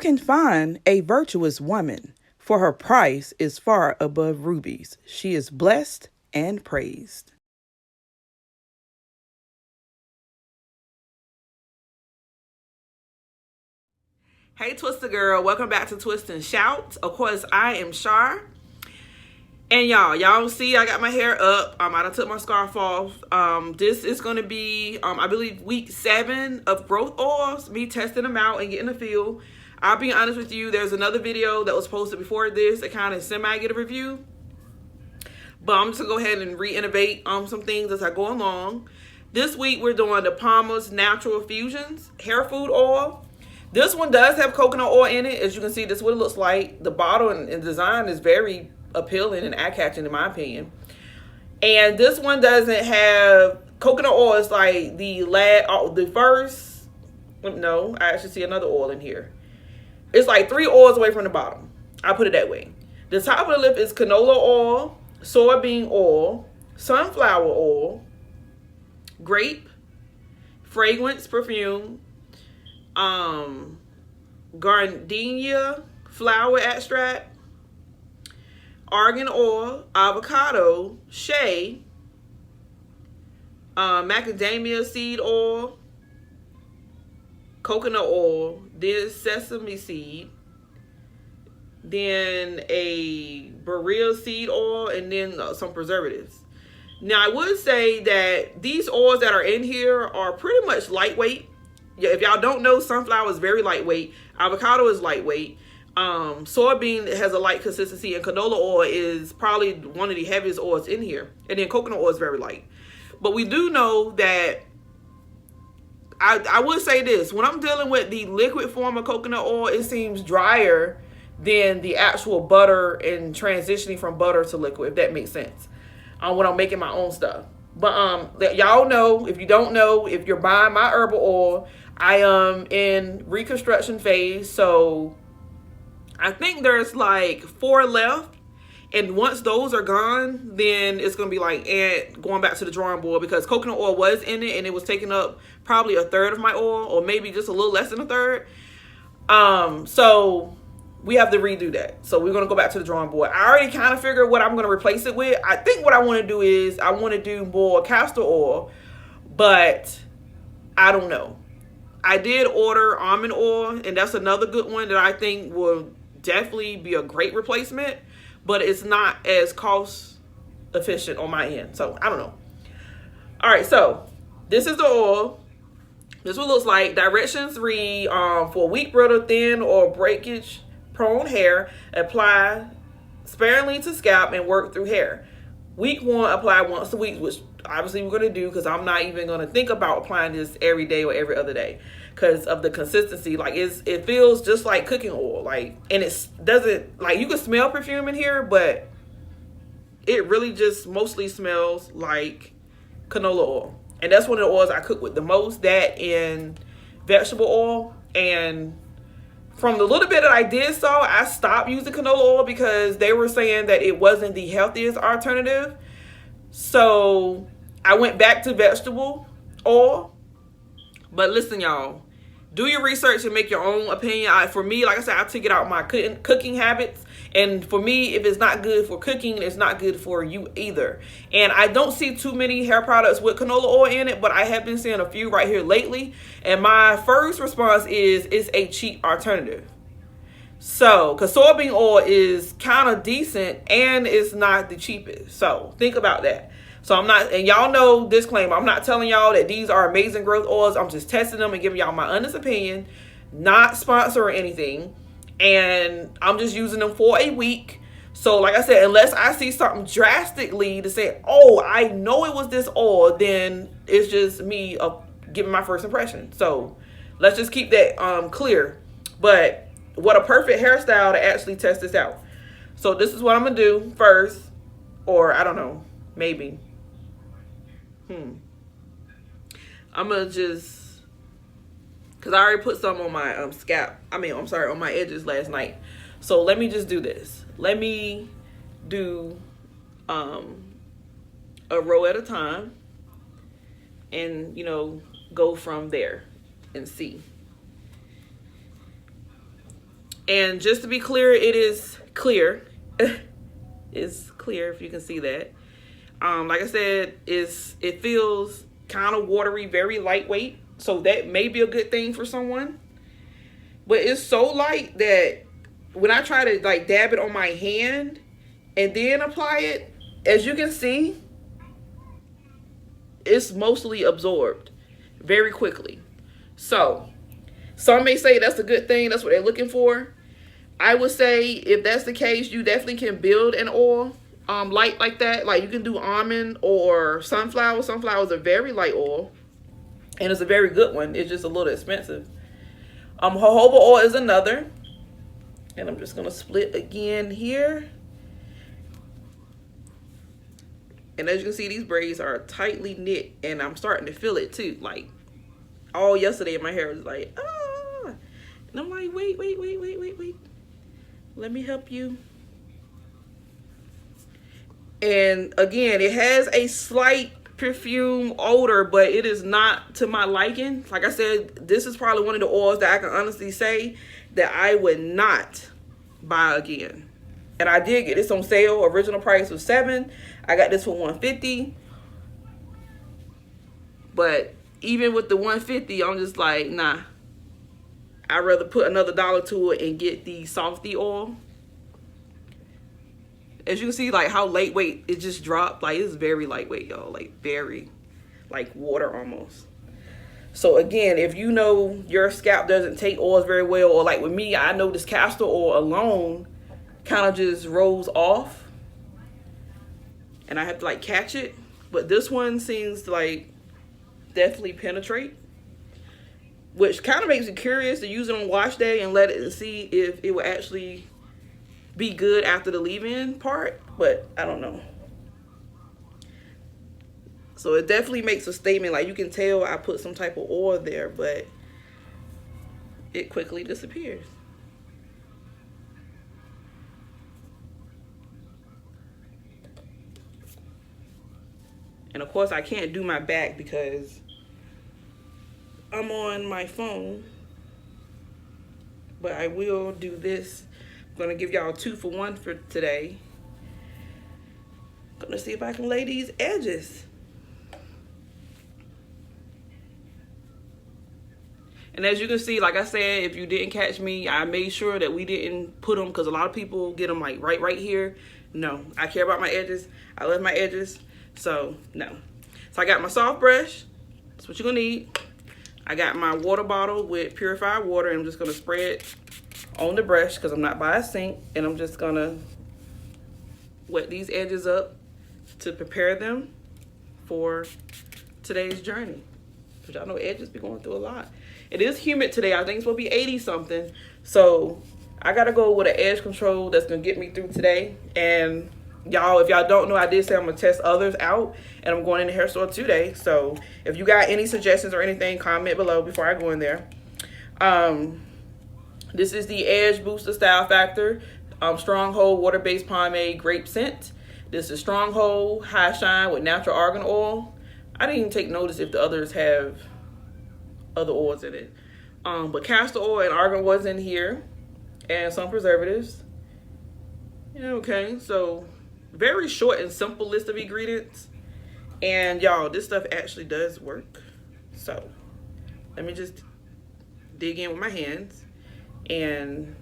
can find a virtuous woman, for her price is far above rubies. She is blessed and praised. Hey, Twister Girl, welcome back to Twist and Shout. Of course, I am Shar. And y'all see I got my hair up. I done took my scarf off. This is going to be, I believe, week 7 of growth oils. Me testing them out and getting a feel. I'll be honest with you, there's another video that was posted before this that kind of semi-get a review. But I'm just going to go ahead and re-innovate some things as I go along. This week, we're doing the Palmer's Natural Fusions Hair Food Oil. This one does have coconut oil in it. As you can see, this is what it looks like. The bottle and design is very appealing and eye-catching in my opinion. And this one doesn't have coconut oil. It's like the first, no, I actually see another oil in here. It's like 3 oils away from the bottom. I put it that way. The top of the lip is canola oil, soybean oil, sunflower oil, grape, fragrance, perfume, gardenia flower extract, argan oil, avocado, shea, macadamia seed oil, coconut oil, then sesame seed, then a beryl seed oil, and then some preservatives. Now, I would say that these oils that are in here are pretty much lightweight. Yeah, if y'all don't know, sunflower is very lightweight. Avocado is lightweight. Soybean has a light consistency, and canola oil is probably one of the heaviest oils in here. And then coconut oil is very light. But we do know that I would say this. When I'm dealing with the liquid form of coconut oil, it seems drier than the actual butter and transitioning from butter to liquid, if that makes sense. When I'm making my own stuff. But y'all know, if you don't know, if you're buying my herbal oil, I am in reconstruction phase. So I think there's like 4 left. And once those are gone, then it's going to be like going back to the drawing board, because coconut oil was in it and it was taking up probably 1/3 of my oil, or maybe just a little less than 1/3. So we have to redo that. So we're going to go back to the drawing board. I already kind of figured what I'm going to replace it with. I think what I want to do is I want to do more castor oil, but I don't know. I did order almond oil, and that's another good one that I think will definitely be a great replacement, but it's not as cost efficient on my end. So I don't know. All right, so this is the oil. This is what it looks like. Directions read, for weak, brittle, thin, or breakage prone hair, apply sparingly to scalp and work through hair. Week 1, apply once a week, which obviously we're going to do, because I'm not even going to think about applying this every day or every other day because of the consistency. Like it feels just like cooking oil, like, and it doesn't, like, you can smell perfume in here, but it really just mostly smells like canola oil. And that's one of the oils I cook with the most, that and vegetable oil. And from the little bit that I did I stopped using canola oil because they were saying that it wasn't the healthiest alternative. So I went back to vegetable oil. But listen, y'all, do your research and make your own opinion. For me, like I said, I took it out my cooking habits. And for me, if it's not good for cooking, it's not good for you either. And I don't see too many hair products with canola oil in it, but I have been seeing a few right here lately. And my first response is it's a cheap alternative. So, because soybean oil is kind of decent and it's not the cheapest. So think about that. So I'm not, and y'all know, disclaimer, I'm not telling y'all that these are amazing growth oils. I'm just testing them and giving y'all my honest opinion, not sponsor or anything. And I'm just using them for a week. So like I said, unless I see something drastically to say, oh, I know it was this oil, then it's just me giving my first impression. So let's just keep that clear. But what a perfect hairstyle to actually test this out. So this is what I'm going to do first. Or I don't know, maybe. I'm going to just, because I already put some on my scalp. On my edges last night. So let me just do this. Let me do a row at a time. And, go from there and see. And just to be clear, it is clear. It's clear if you can see that. Like I said, it feels kind of watery, very lightweight. So that may be a good thing for someone. But it's so light that when I try to like dab it on my hand and then apply it, as you can see, it's mostly absorbed very quickly. So some may say that's a good thing. That's what they're looking for. I would say if that's the case, you definitely can build an oil light like that. Like you can do almond or sunflower. Sunflower is a very light oil, and it's a very good one. It's just a little expensive. Jojoba oil is another, and I'm just gonna split again here. And as you can see, these braids are tightly knit, and I'm starting to feel it too. Like all yesterday, my hair was like, ah, and I'm like, wait. Let me help you. And again, it has a slight perfume odor, but it is not to my liking. Like I said, this is probably one of the oils that I can honestly say that I would not buy again. And I did get this on sale. Original price was $7. I got this for $150. But even with the $150, I'm just like, nah. I'd rather put another $1 to it and get the Softy oil. As you can see, like how lightweight it just dropped. Like it's very lightweight, y'all. Like very, like water almost. So again, if you know your scalp doesn't take oils very well, or like with me, I know this castor oil alone kind of just rolls off, and I have to like catch it. But this one seems to like definitely penetrate, which kind of makes me curious to use it on wash day and let it and see if it will actually be good after the leave-in part, but I don't know. So it definitely makes a statement. Like you can tell I put some type of oil there, but it quickly disappears. And of course I can't do my back because I'm on my phone, but I will do this. I'm gonna give y'all 2 for 1 for today. Gonna see if I can lay these edges. And as you can see, like I said, if you didn't catch me, I made sure that we didn't put them, because a lot of people get them like right here. No, I care about my edges. I love my edges, so no. So I got my soft brush. That's what you're gonna need. I got my water bottle with purified water, and I'm just gonna spray it on the brush because I'm not by a sink, and I'm just gonna wet these edges up to prepare them for today's journey. Because y'all know edges be going through a lot. It is humid today. I think it's gonna be 80 something. So I gotta go with an edge control that's gonna get me through today. And y'all, if y'all don't know, I did say I'm gonna test others out, and I'm going in the hair store today. So if you got any suggestions or anything, comment below before I go in there. This is the Edge Booster Style Factor Stronghold Water-Based Pomade Grape Scent. This is Stronghold High Shine with Natural Argan Oil. I didn't even take notice if the others have other oils in it. But castor oil and argan was in here, and some preservatives. Okay, so very short and simple list of ingredients. And y'all, this stuff actually does work. So let me just dig in with my hands, and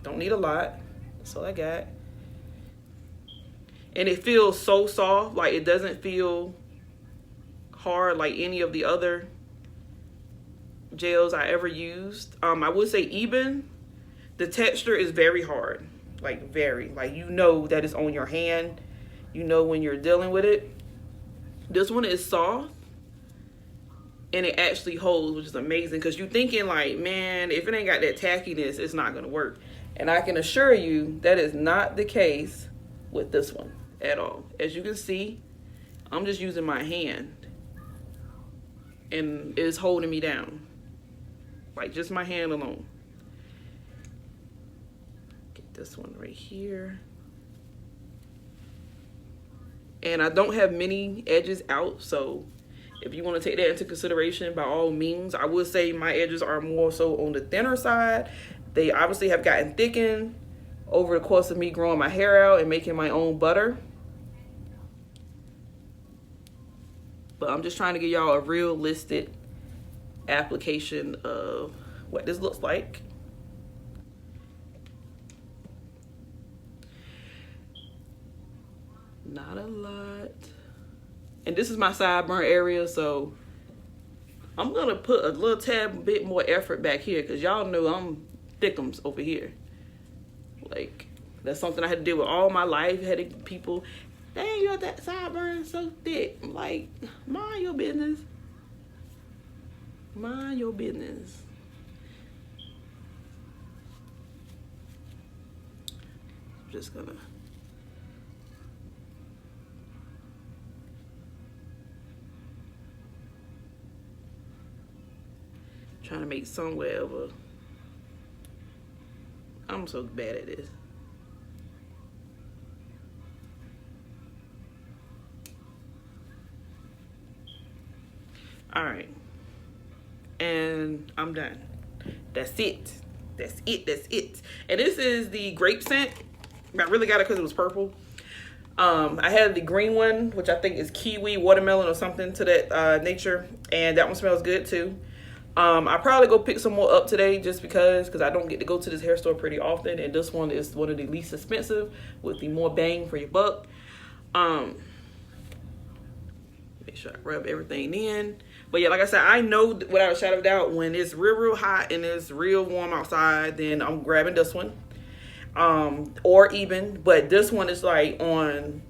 don't need a lot. That's all I got. And it feels so soft. Like it doesn't feel hard like any of the other gels I ever used. I would say even the texture is very hard. Like very, like you know that it's on your hand. You know when you're dealing with it. This one is soft, and it actually holds, which is amazing, because you're thinking like, man, if it ain't got that tackiness, it's not gonna work. And I can assure you that is not the case with this one at all. As you can see, I'm just using my hand, and it's holding me down. Like just my hand alone. Get this one right here. And I don't have many edges out, so if you want to take that into consideration, by all means. I would say my edges are more so on the thinner side. They obviously have gotten thickened over the course of me growing my hair out and making my own butter. But I'm just trying to give y'all a realistic application of what this looks like. Not a lot. And this is my sideburn area, so I'm gonna put a little tad bit more effort back here because y'all know I'm thickums over here. Like, that's something I had to deal with all my life. Had people, dang, you got that sideburn so thick. I'm like, mind your business. Mind your business. I'm just gonna trying to make somewhere of a. I'm so bad at this. All right, and I'm done. That's it. That's it. That's it. And this is the grape scent. I really got it because it was purple. I had the green one, which I think is kiwi, watermelon, or something to that nature, and that one smells good too. I'll probably go pick some more up today just because I don't get to go to this hair store pretty often, and this one is one of the least expensive with the more bang for your buck. Make sure I rub everything in. But yeah, like I said, I know without a shadow of doubt when it's real hot and it's real warm outside, then I'm grabbing this one. Or even, but this one is like on,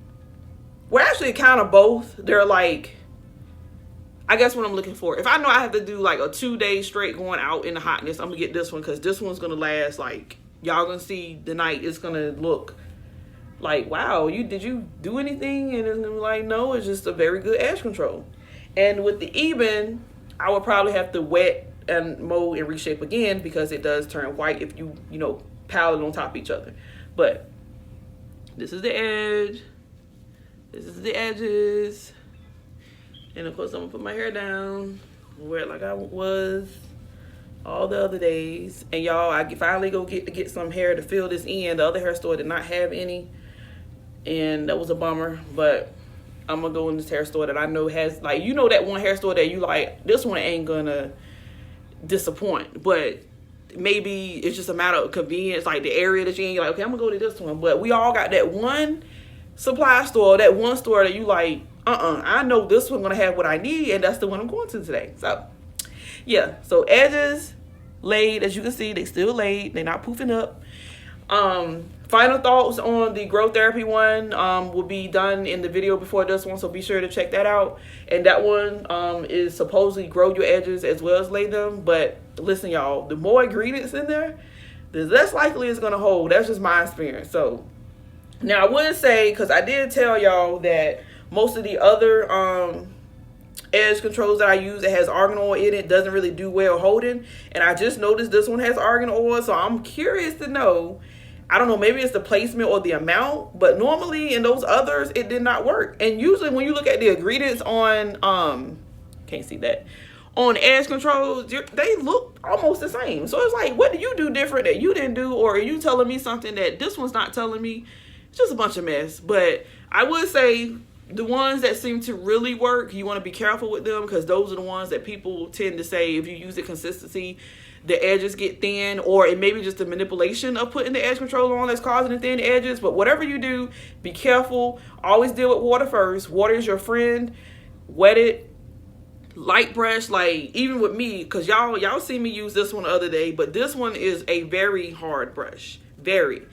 well, actually kind of both. They're like, I guess what I'm looking for. If I know I have to do like a 2 day straight going out in the hotness, I'm gonna get this one because this one's gonna last, like, y'all gonna see the night. It's gonna look like, wow, did you do anything? And it's gonna be like, no, it's just a very good edge control. And with the Ebin, I would probably have to wet and mold and reshape again because it does turn white if you know, pile it on top of each other. But this is the edge. This is the edges. And of course, I'm gonna put my hair down, wear it like I was all the other days. And y'all, I finally go get some hair to fill this in. The other hair store did not have any, and that was a bummer. But I'm gonna go in this hair store that I know has, like, you know, that one hair store that you like, this one ain't gonna disappoint. But maybe it's just a matter of convenience, like the area that you ain't like, okay, I'm gonna go to this one. But we all got that one supply store, that one store that you like, I know this one gonna have what I need, and that's the one I'm going to today. So yeah, so edges laid, as you can see, they still laid, they're not poofing up. Final thoughts on the Grow Therapy one will be done in the video before this one, so be sure to check that out. And that one is supposedly grow your edges as well as lay them. But listen, y'all, the more ingredients in there, the less likely it's gonna hold. That's just my experience. So now I would say, because I did tell y'all that most of the other edge controls that I use that has argan oil in it doesn't really do well holding, and I just noticed this one has argan oil, so I'm curious to know, I don't know, maybe it's the placement or the amount, but normally in those others it did not work. And usually when you look at the ingredients on can't see that, on edge controls, they look almost the same. So it's like, what do you do different that you didn't do, or are you telling me something that this one's not telling me? It's just a bunch of mess. But I would say the ones that seem to really work, you want to be careful with them, because those are the ones that people tend to say if you use it consistency, the edges get thin, or it may be just the manipulation of putting the edge controller on that's causing the thin edges. But whatever you do, be careful. Always deal with water first. Water is your friend. Wet it. Light brush, like even with me, because y'all see me use this one the other day, but this one is a very hard brush. Very.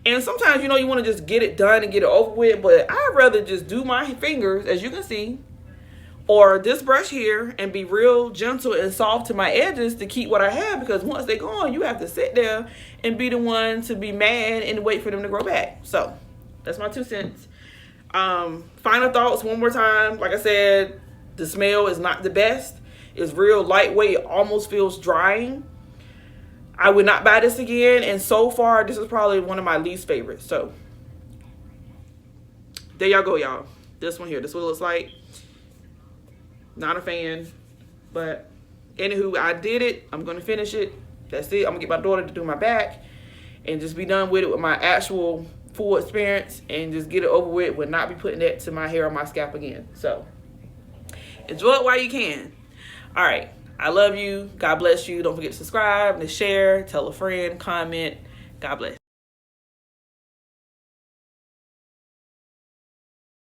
And sometimes, you know, you want to just get it done and get it over with, but I'd rather just do my fingers, as you can see, or this brush here, and be real gentle and soft to my edges to keep what I have, because once they're gone, you have to sit there and be the one to be mad and wait for them to grow back. So that's my 2 cents. Final thoughts one more time. Like I said, the smell is not the best. It's real lightweight. It almost feels drying. I would not buy this again, and so far this is probably one of my least favorites. So there y'all go, y'all. This one here, this is what it looks like. Not a fan, but anywho, I did it. I'm gonna finish it. That's it. I'm gonna get my daughter to do my back and just be done with it with my actual full experience and just get it over with. Would not be putting that to my hair or my scalp again. So enjoy it while you can. All right. I love you. God bless you. Don't forget to subscribe, to share, tell a friend, comment. God bless.